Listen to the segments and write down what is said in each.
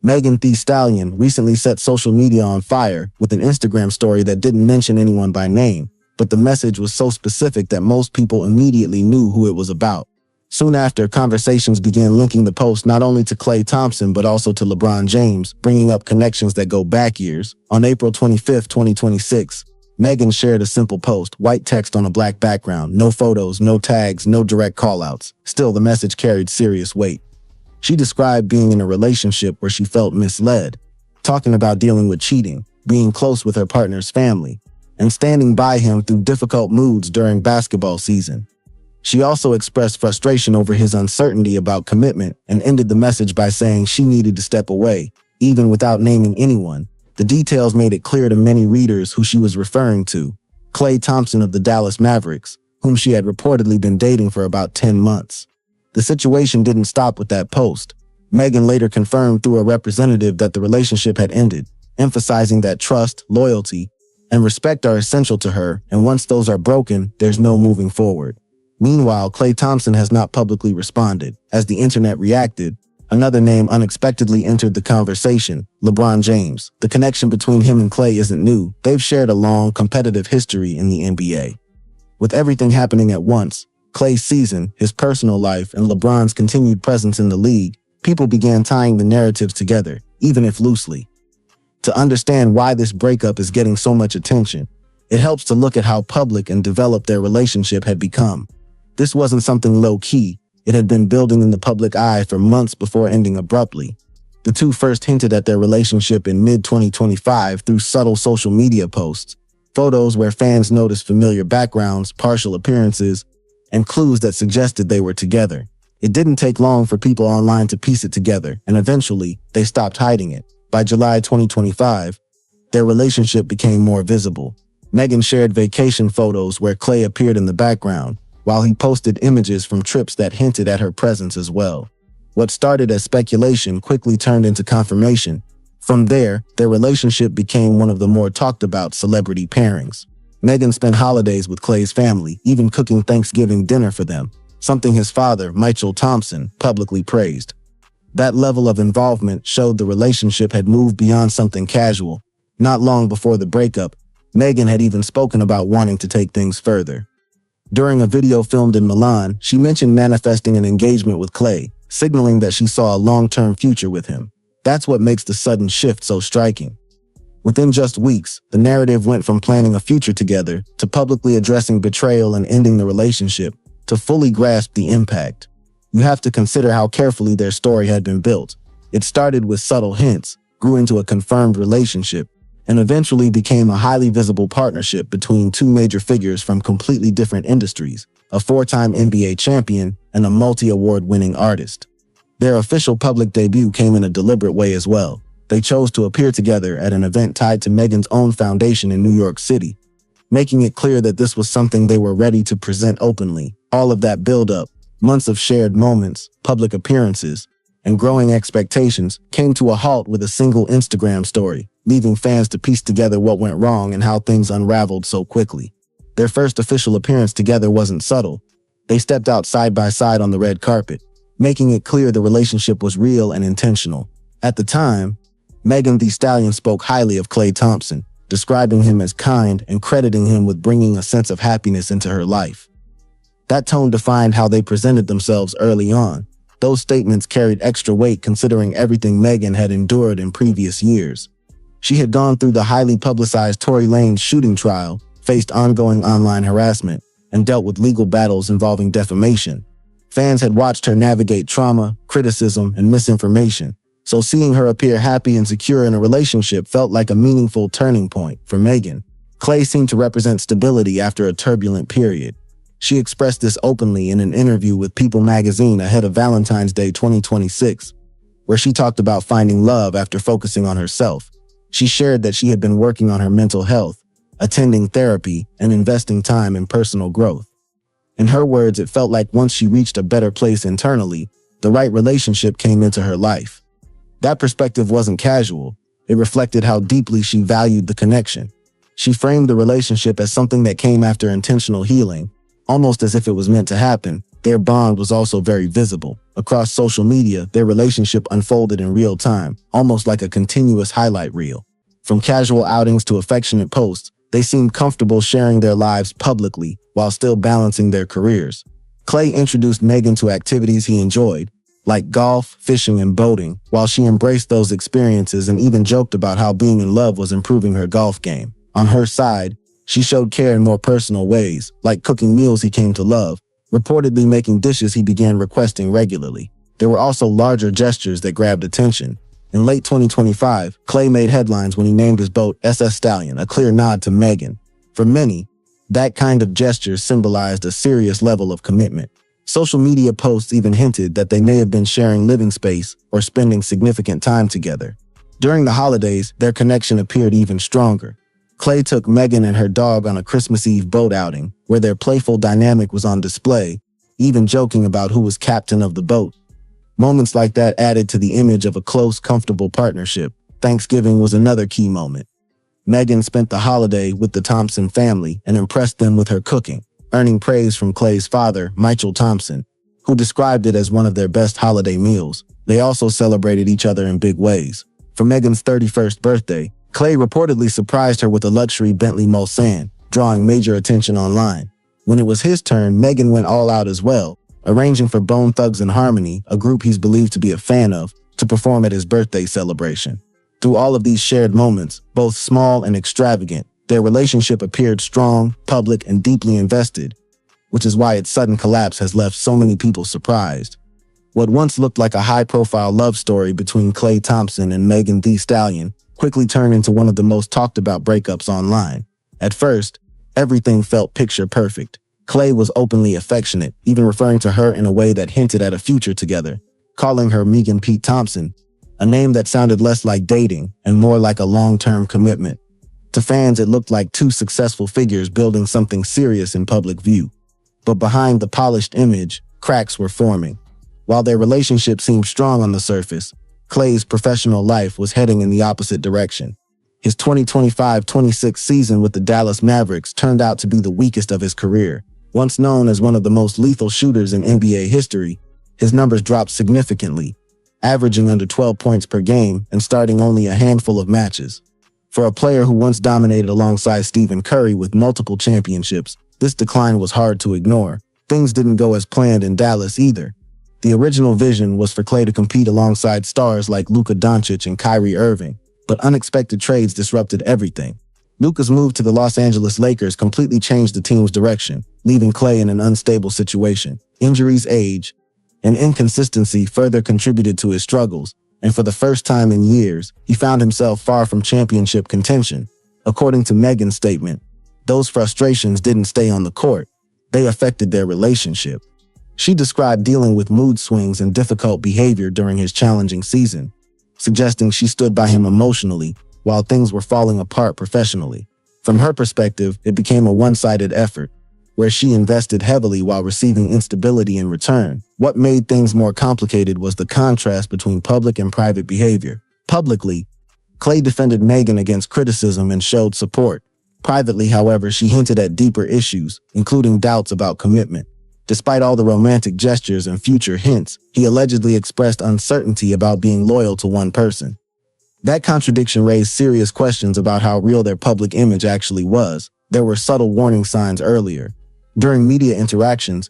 Megan Thee Stallion recently set social media on fire with an Instagram story that didn't mention anyone by name, but the message was so specific that most people immediately knew who it was about. Soon after, conversations began linking the post not only to Klay Thompson but also to LeBron James, bringing up connections that go back years. On April 25, 2026, Megan shared a simple post, white text on a black background, no photos, no tags, no direct callouts. Still, the message carried serious weight. She described being in a relationship where she felt misled, talking about dealing with cheating, being close with her partner's family, and standing by him through difficult moods during basketball season. She also expressed frustration over his uncertainty about commitment and ended the message by saying she needed to step away, even without naming anyone. The details made it clear to many readers who she was referring to: Klay Thompson of the Dallas Mavericks, whom she had reportedly been dating for about 10 months. The situation didn't stop with that post. Megan later confirmed through a representative that the relationship had ended, emphasizing that trust, loyalty, and respect are essential to her, and once those are broken, there's no moving forward. Meanwhile, Klay Thompson has not publicly responded. As the internet reacted, another name unexpectedly entered the conversation: LeBron James. The connection between him and Klay isn't new. They've shared a long, competitive history in the NBA. With everything happening at once, Klay's season, his personal life, and LeBron's continued presence in the league, people began tying the narratives together, even if loosely. To understand why this breakup is getting so much attention, it helps to look at how public and developed their relationship had become. This wasn't something low-key. It had been building in the public eye for months before ending abruptly. The two first hinted at their relationship in mid-2025 through subtle social media posts, photos where fans noticed familiar backgrounds, partial appearances, and clues that suggested they were together. It didn't take long for people online to piece it together, and eventually, they stopped hiding it. By July 2025, their relationship became more visible. Megan shared vacation photos where Klay appeared in the background, while he posted images from trips that hinted at her presence as well. What started as speculation quickly turned into confirmation. From there, their relationship became one of the more talked about celebrity pairings. Megan spent holidays with Klay's family, even cooking Thanksgiving dinner for them, something his father, Klay Thompson, publicly praised. That level of involvement showed the relationship had moved beyond something casual. Not long before the breakup, Megan had even spoken about wanting to take things further. During a video filmed in Milan, she mentioned manifesting an engagement with Klay, signaling that she saw a long-term future with him. That's what makes the sudden shift so striking. Within just weeks, the narrative went from planning a future together to publicly addressing betrayal and ending the relationship to fully grasp the impact. You have to consider how carefully their story had been built. It started with subtle hints, grew into a confirmed relationship, and eventually became a highly visible partnership between two major figures from completely different industries, a four-time NBA champion and a multi-award-winning artist. Their official public debut came in a deliberate way as well. They chose to appear together at an event tied to Megan's own foundation in New York City, making it clear that this was something they were ready to present openly. All of that build-up, months of shared moments, public appearances, and growing expectations came to a halt with a single Instagram story, leaving fans to piece together what went wrong and how things unraveled so quickly. Their first official appearance together wasn't subtle. They stepped out side by side on the red carpet, making it clear the relationship was real and intentional. At the time, Megan Thee Stallion spoke highly of Klay Thompson, describing him as kind and crediting him with bringing a sense of happiness into her life. That tone defined how they presented themselves early on. Those statements carried extra weight considering everything Megan had endured in previous years. She had gone through the highly publicized Tory Lanez shooting trial, faced ongoing online harassment, and dealt with legal battles involving defamation. Fans had watched her navigate trauma, criticism, and misinformation, so seeing her appear happy and secure in a relationship felt like a meaningful turning point for Megan. Klay seemed to represent stability after a turbulent period. She expressed this openly in an interview with People magazine ahead of Valentine's Day 2026, where she talked about finding love after focusing on herself. She shared that she had been working on her mental health, attending therapy, and investing time in personal growth. In her words, it felt like once she reached a better place internally, the right relationship came into her life. That perspective wasn't casual. It reflected how deeply she valued the connection. She framed the relationship as something that came after intentional healing, Almost as if it was meant to happen, their bond was also very visible. Across social media, their relationship unfolded in real time, almost like a continuous highlight reel. From casual outings to affectionate posts, they seemed comfortable sharing their lives publicly while still balancing their careers. Klay introduced Megan to activities he enjoyed, like golf, fishing, and boating, while she embraced those experiences and even joked about how being in love was improving her golf game. On her side, she showed care in more personal ways, like cooking meals he came to love, reportedly making dishes he began requesting regularly. There were also larger gestures that grabbed attention. In late 2025, Klay made headlines when he named his boat SS Stallion, a clear nod to Megan. For many, that kind of gesture symbolized a serious level of commitment. Social media posts even hinted that they may have been sharing living space or spending significant time together. During the holidays, their connection appeared even stronger. Klay took Megan and her dog on a Christmas Eve boat outing, where their playful dynamic was on display, even joking about who was captain of the boat. Moments like that added to the image of a close, comfortable partnership. Thanksgiving was another key moment. Megan spent the holiday with the Thompson family and impressed them with her cooking, earning praise from Klay's father, Klay Thompson, who described it as one of their best holiday meals. They also celebrated each other in big ways. For Megan's 31st birthday, Klay reportedly surprised her with a luxury Bentley Mulsanne, drawing major attention online. When it was his turn, Megan went all out as well, arranging for Bone Thugs-n-Harmony, a group he's believed to be a fan of, to perform at his birthday celebration. Through all of these shared moments, both small and extravagant, their relationship appeared strong, public, and deeply invested, which is why its sudden collapse has left so many people surprised. What once looked like a high-profile love story between Klay Thompson and Megan Thee Stallion quickly turned into one of the most talked-about breakups online. At first, everything felt picture-perfect. Klay was openly affectionate, even referring to her in a way that hinted at a future together, calling her Megan Pete Thompson, a name that sounded less like dating and more like a long-term commitment. To fans, it looked like two successful figures building something serious in public view. But behind the polished image, cracks were forming. While their relationship seemed strong on the surface, Klay's professional life was heading in the opposite direction. His 2025-26 season with the Dallas Mavericks turned out to be the weakest of his career. Once known as one of the most lethal shooters in NBA history, his numbers dropped significantly, averaging under 12 points per game and starting only a handful of matches. For a player who once dominated alongside Stephen Curry with multiple championships, this decline was hard to ignore. Things didn't go as planned in Dallas either. The original vision was for Klay to compete alongside stars like Luka Doncic and Kyrie Irving, but unexpected trades disrupted everything. Luka's move to the Los Angeles Lakers completely changed the team's direction, leaving Klay in an unstable situation. Injuries, age, and inconsistency further contributed to his struggles, and for the first time in years, he found himself far from championship contention. According to Megan's statement, those frustrations didn't stay on the court. They affected their relationship. She described dealing with mood swings and difficult behavior during his challenging season, suggesting she stood by him emotionally while things were falling apart professionally. From her perspective, it became a one-sided effort, where she invested heavily while receiving instability in return. What made things more complicated was the contrast between public and private behavior. Publicly, Klay defended Megan against criticism and showed support. Privately, however, she hinted at deeper issues, including doubts about commitment. Despite all the romantic gestures and future hints, he allegedly expressed uncertainty about being loyal to one person. That contradiction raised serious questions about how real their public image actually was. There were subtle warning signs earlier. During media interactions,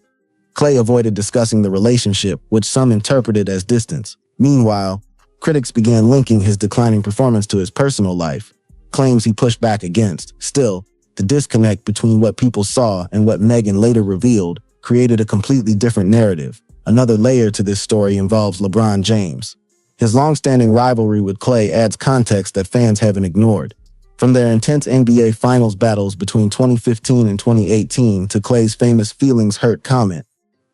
Klay avoided discussing the relationship, which some interpreted as distance. Meanwhile, critics began linking his declining performance to his personal life, claims he pushed back against. Still, the disconnect between what people saw and what Megan later revealed created a completely different narrative. Another layer to this story involves LeBron James. His long-standing rivalry with Klay adds context that fans haven't ignored. From their intense NBA Finals battles between 2015 and 2018 to Klay's famous "feelings hurt" comment,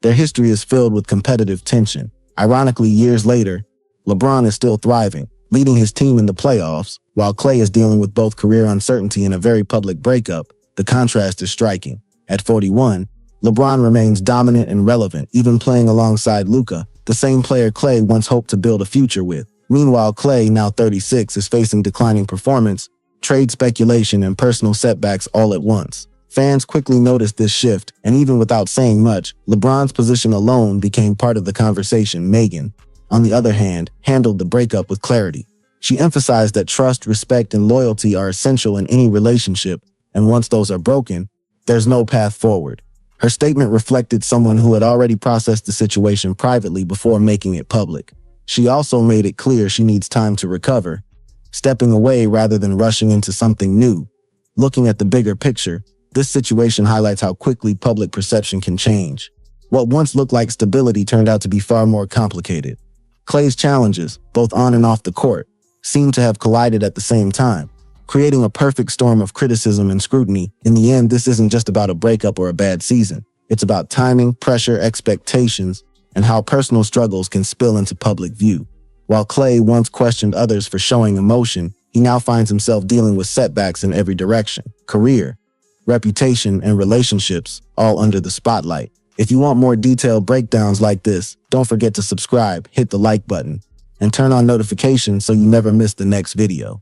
their history is filled with competitive tension. Ironically, years later, LeBron is still thriving, leading his team in the playoffs, while Klay is dealing with both career uncertainty and a very public breakup. The contrast is striking. At 41, LeBron remains dominant and relevant, even playing alongside Luka, the same player Klay once hoped to build a future with. Meanwhile, Klay, now 36, is facing declining performance, trade speculation, and personal setbacks all at once. Fans quickly noticed this shift, and even without saying much, LeBron's position alone became part of the conversation. Megan, on the other hand, handled the breakup with clarity. She emphasized that trust, respect, and loyalty are essential in any relationship, and once those are broken, there's no path forward. Her statement reflected someone who had already processed the situation privately before making it public. She also made it clear she needs time to recover, stepping away rather than rushing into something new. Looking at the bigger picture, this situation highlights how quickly public perception can change. What once looked like stability turned out to be far more complicated. Klay's challenges, both on and off the court, seemed to have collided at the same time, creating a perfect storm of criticism and scrutiny. In the end, this isn't just about a breakup or a bad season. It's about timing, pressure, expectations, and how personal struggles can spill into public view. While Klay once questioned others for showing emotion, he now finds himself dealing with setbacks in every direction: career, reputation, and relationships, all under the spotlight. If you want more detailed breakdowns like this, don't forget to subscribe, hit the like button, and turn on notifications so you never miss the next video.